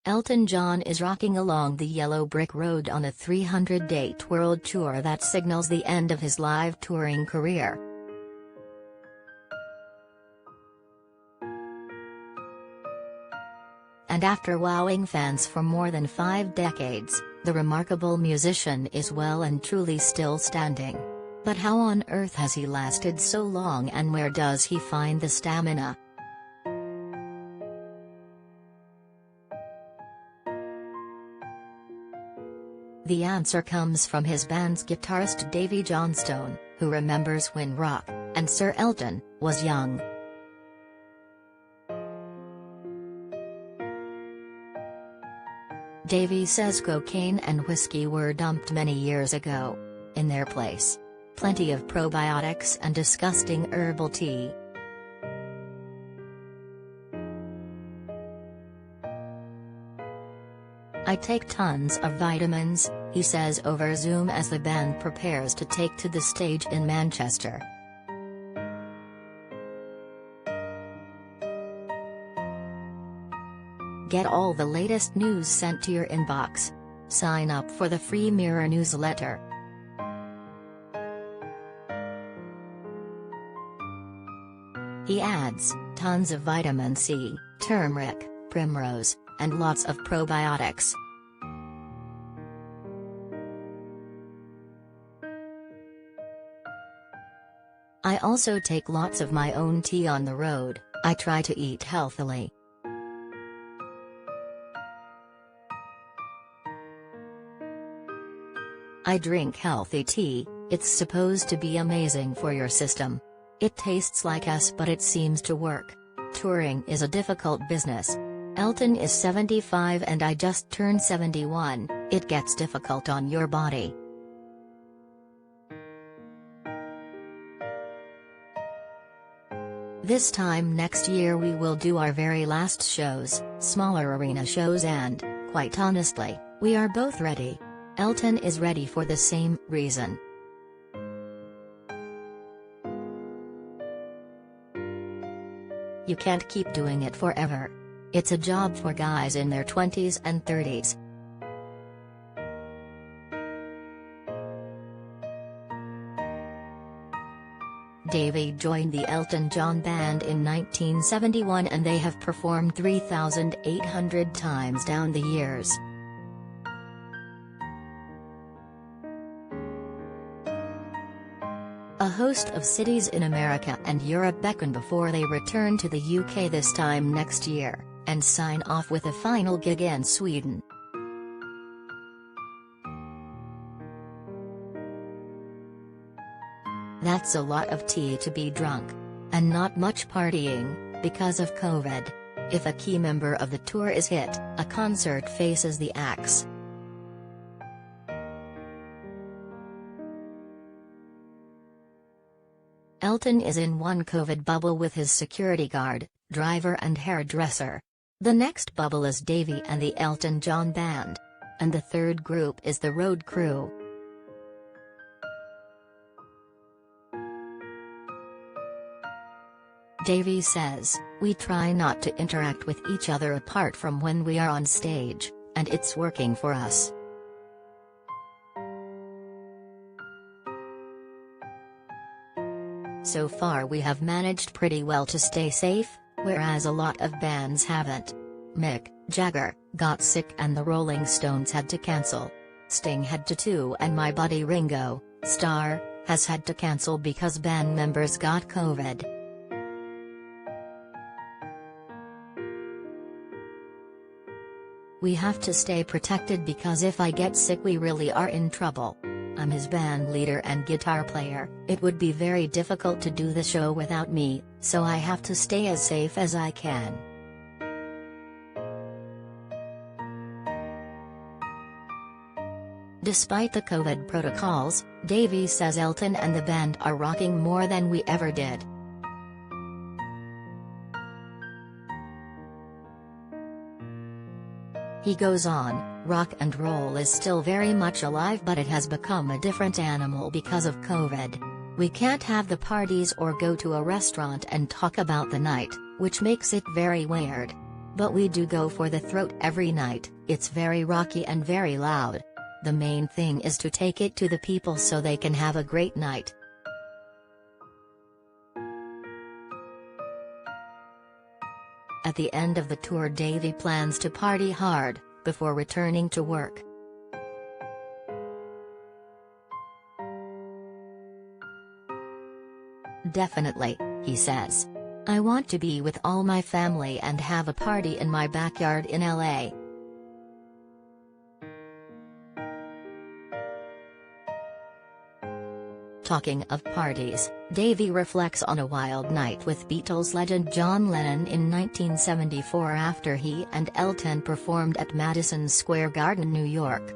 Elton John is rocking along the yellow brick road on a 300-date world tour that signals the end of his live touring career. And after wowing fans for more than 5 decades, the remarkable musician is well and truly still standing. But how on earth has he lasted so long, and where does he find the stamina? The answer comes from his band's guitarist Davey Johnstone, who remembers when rock, and Sir Elton, was young. Davey says cocaine and whiskey were dumped many years ago. In their place, plenty of probiotics and disgusting herbal tea. I take tons of vitamins, he says over Zoom as the band prepares to take to the stage in Manchester. Get all the latest news sent to your inbox. Sign up for the free Mirror newsletter. He adds, tons of vitamin C, turmeric, primrose, and lots of probiotics. I also take lots of my own tea on the road. I try to eat healthily. I drink healthy tea. It's supposed to be amazing for your system. It tastes like ass, but it seems to work. Touring is a difficult business. Elton is 75 and I just turned 71, it gets difficult on your body. This time next year we will do our very last shows, smaller arena shows, and, quite honestly, we are both ready. Elton is ready for the same reason. You can't keep doing it forever. It's a job for guys in their 20s and 30s. Davey joined the Elton John Band in 1971 and they have performed 3,800 times down the years. A host of cities in America and Europe beckon before they return to the UK this time next year, and sign off with a final gig in Sweden. That's a lot of tea to be drunk. And not much partying, because of COVID. If a key member of the tour is hit, a concert faces the axe. Elton is in one COVID bubble with his security guard, driver and hairdresser. The next bubble is Davey and the Elton John Band. And the third group is the road crew. Davey says, "We try not to interact with each other apart from when we are on stage, and it's working for us." So far we have managed pretty well to stay safe, whereas a lot of bands haven't. Mick Jagger got sick and the Rolling Stones had to cancel. Sting had to too, and my buddy Ringo Starr has had to cancel because band members got COVID. We have to stay protected because if I get sick we really are in trouble. I'm his band leader and guitar player. It would be very difficult to do the show without me, so I have to stay as safe as I can. Despite the COVID protocols, Davey says Elton and the band are rocking more than we ever did. He goes on, rock and roll is still very much alive, but it has become a different animal because of COVID. We can't have the parties or go to a restaurant and talk about the night, which makes it very weird. But we do go for the throat every night. It's very rocky and very loud. The main thing is to take it to the people so they can have a great night. At the end of the tour, Davey plans to party hard, before returning to work. Definitely, he says. I want to be with all my family and have a party in my backyard in LA. Talking of parties, Davey reflects on a wild night with Beatles legend John Lennon in 1974 after he and Elton performed at Madison Square Garden, New York.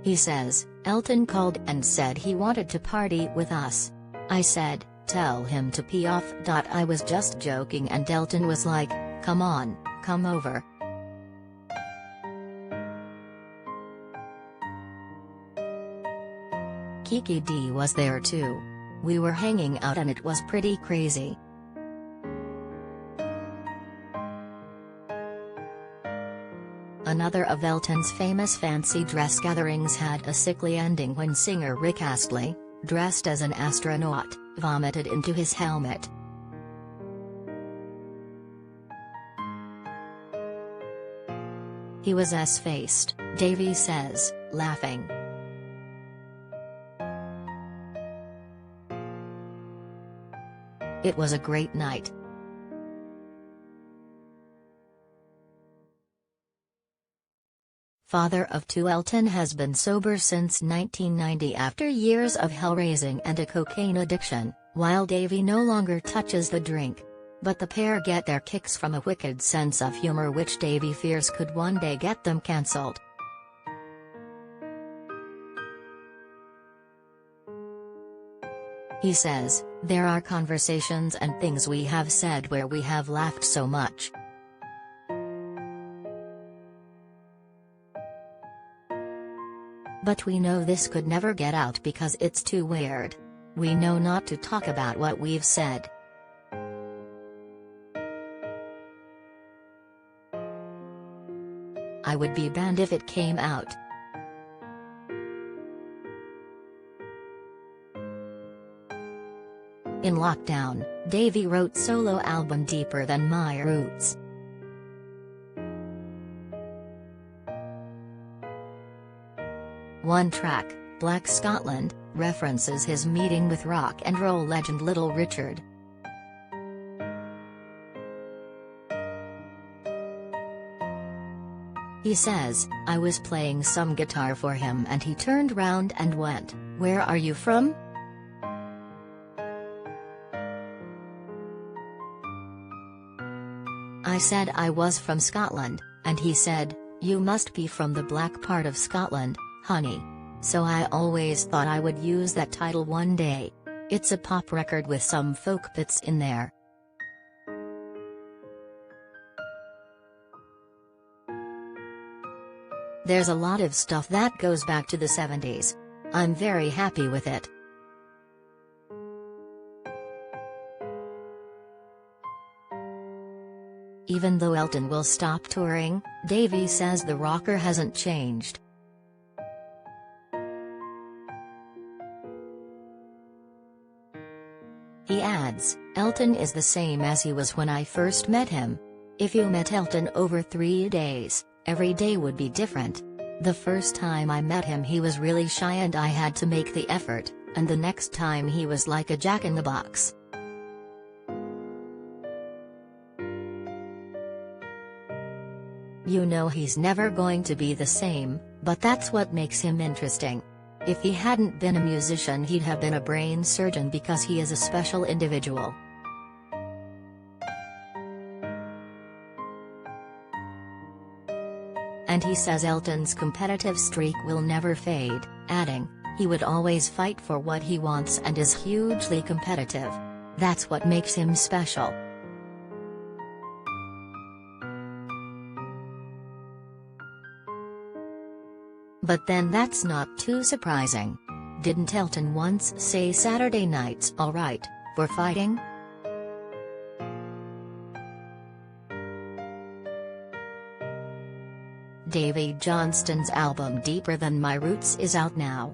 He says, Elton called and said he wanted to party with us. I said, tell him to pee off. I was just joking, and Elton was like, come on, come over. Kiki D was there too. We were hanging out and it was pretty crazy. Another of Elton's famous fancy dress gatherings had a sickly ending when singer Rick Astley, dressed as an astronaut, vomited into his helmet. He was ass-faced, Davey says, laughing. It was a great night. Father of two, Elton has been sober since 1990 after years of hell-raising and a cocaine addiction, while Davey no longer touches the drink. But the pair get their kicks from a wicked sense of humor which Davey fears could one day get them cancelled. He says, there are conversations and things we have said where we have laughed so much. But we know this could never get out because it's too weird. We know not to talk about what we've said. I would be banned if it came out. In lockdown, Davey wrote solo album Deeper Than My Roots. One track, Black Scotland, references his meeting with rock and roll legend Little Richard. He says, I was playing some guitar for him and he turned round and went, "Where are you from?" I said I was from Scotland, and he said, "You must be from the black part of Scotland, honey." So I always thought I would use that title one day. It's a pop record with some folk bits in there. There's a lot of stuff that goes back to the 70s. I'm very happy with it. Even though Elton will stop touring, Davey says the rocker hasn't changed. He adds, Elton is the same as he was when I first met him. If you met Elton over 3 days, every day would be different. The first time I met him he was really shy and I had to make the effort, and the next time he was like a jack-in-the-box. You know he's never going to be the same, but that's what makes him interesting. If he hadn't been a musician he'd have been a brain surgeon because he is a special individual. And he says Elton's competitive streak will never fade, adding, he would always fight for what he wants and is hugely competitive. That's what makes him special. But then that's not too surprising. Didn't Elton once say Saturday night's alright, were fighting? Davey Johnstone's album Deeper Than My Roots is out now.